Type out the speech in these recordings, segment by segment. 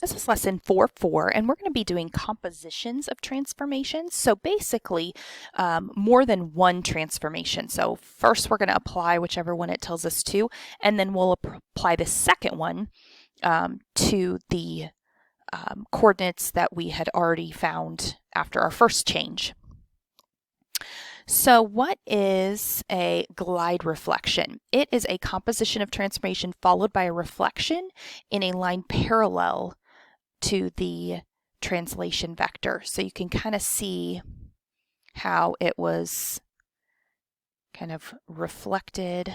This is lesson 4.4, and we're going to be doing compositions of transformations. So basically, more than one transformation. So first we're going to apply whichever one it tells us to, and then we'll apply the second one to the coordinates that we had already found after our first change. So what is a glide reflection? It is a composition of transformation followed by a reflection in a line parallel to the translation vector. So you can kind of see how it was kind of reflected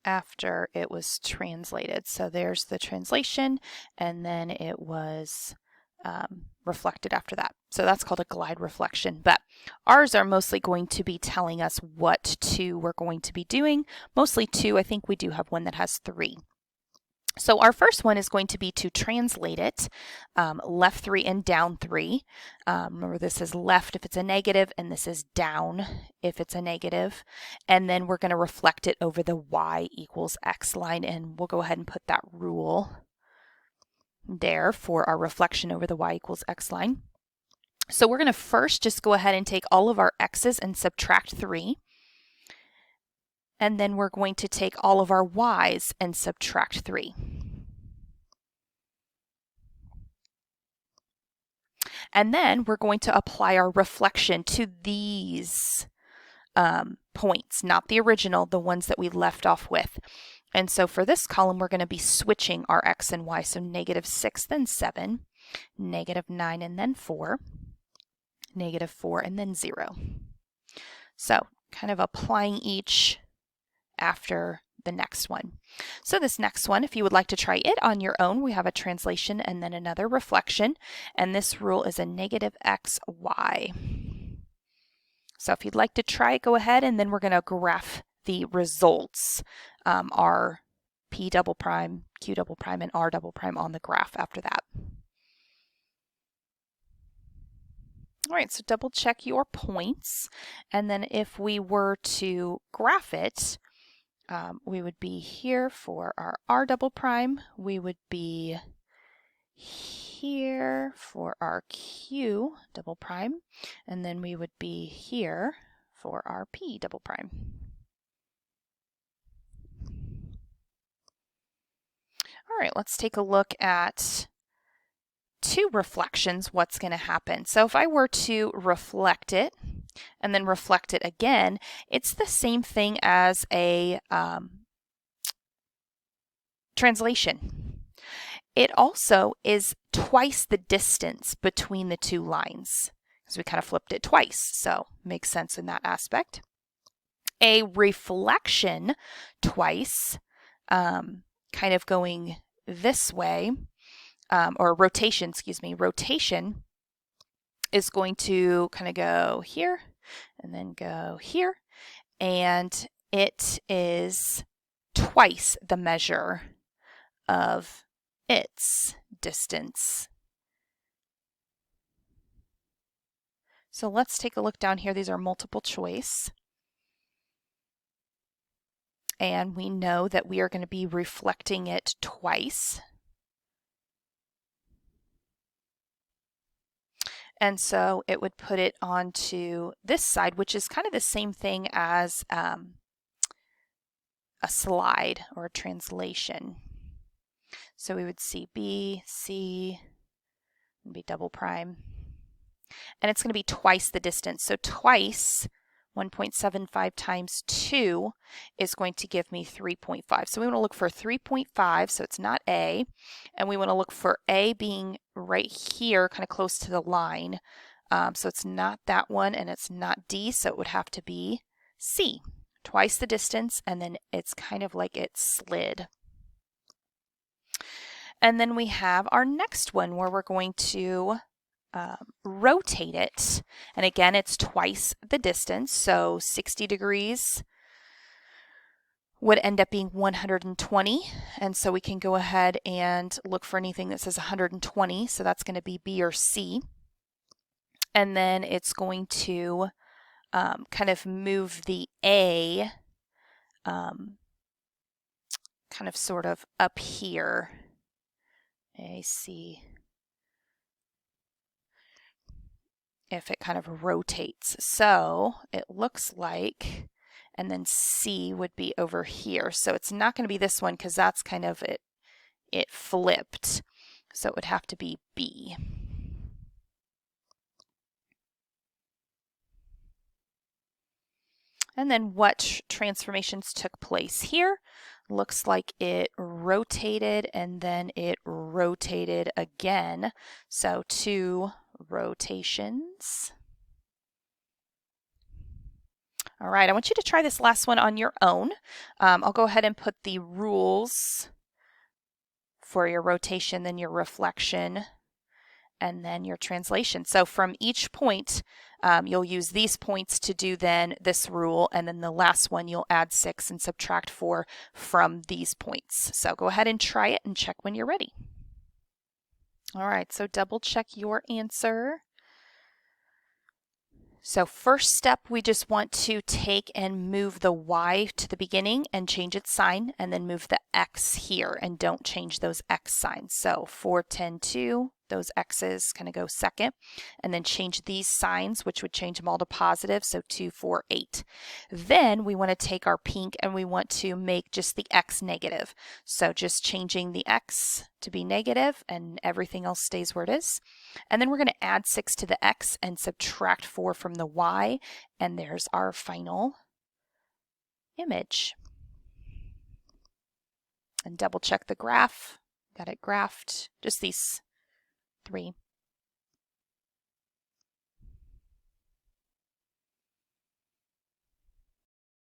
after it was translated. So there's the translation, and then it was reflected after that. So that's called a glide reflection. But ours are mostly going to be telling us what two we're going to be doing. Mostly two. I think we do have one that has three. So our first one is going to be to translate it, left 3 and down 3. Remember, this is left if it's a negative, and this is down if it's a negative. And then we're going to reflect it over the y equals x line, and we'll go ahead and put that rule there for our reflection over the y equals x line. So we're going to first just go ahead and take all of our x's and subtract 3. And then we're going to take all of our y's and subtract 3. And then we're going to apply our reflection to these points, not the original, the ones that we left off with. And so for this column, we're going to be switching our x and y. So -6, then 7, -9, and then 4, -4, and then 0. So kind of applying each after the next one. So this next one, if you would like to try it on your own, we have a translation and then another reflection, and this rule is a -xy. So if you'd like to try it, go ahead, and then we're going to graph the results, our p double prime, q double prime, and r double prime on the graph after that. All right, so double check your points, and then if we were to graph it, we would be here for our r double prime. We would be here for our q double prime, and then we would be here for our p double prime. All right, let's take a look at two reflections, what's going to happen. So if I were to reflect it and then reflect it again, it's the same thing as a translation. It also is twice the distance between the two lines, because we kind of flipped it twice, so makes sense in that aspect. A reflection twice, kind of going this way, or rotation, excuse me, rotation is going to kind of go here and then go here, and it is twice the measure of its distance. So let's take a look down here. These are multiple choice. And we know that we are going to be reflecting it twice. And so it would put it onto this side, which is kind of the same thing as a slide or a translation. So we would see B, C, and B double prime. And it's going to be twice the distance. So twice 1.75 times 2 is going to give me 3.5. So we want to look for 3.5, so it's not A. And we want to look for A being right here, kind of close to the line. So it's not that one, and it's not D, so it would have to be C. Twice the distance, and then it's kind of like it slid. And then we have our next one where we're going to rotate it, and again it's twice the distance, so 60 degrees would end up being 120, and so we can go ahead and look for anything that says 120, so that's going to be B or C. And then it's going to kind of move the A kind of sort of up here. I see if it kind of rotates. So it looks like, and then C would be over here. So it's not going to be this one because that's kind of it flipped. So it would have to be B. And then what transformations took place here? Looks like it rotated and then it rotated again. So 2 rotations. All right, I want you to try this last one on your own. I'll go ahead and put the rules for your rotation, then your reflection, and then your translation. So from each point, you'll use these points to do then this rule, and then the last one you'll add 6 and subtract 4 from these points. So go ahead and try it and check when you're ready. All right, so double check your answer. So first step, we just want to take and move the Y to the beginning and change its sign, and then move the X here and don't change those X signs. So 4, 10, 2, those X's kind of go second, and then change these signs, which would change them all to positive, so 2, 4, 8. Then we want to take our pink and we want to make just the X negative. So just changing the X to be negative and everything else stays where it is. And then we're going to add 6 to the X and subtract 4 from the Y, and there's our final image. And double check the graph. Got it graphed, just these 3.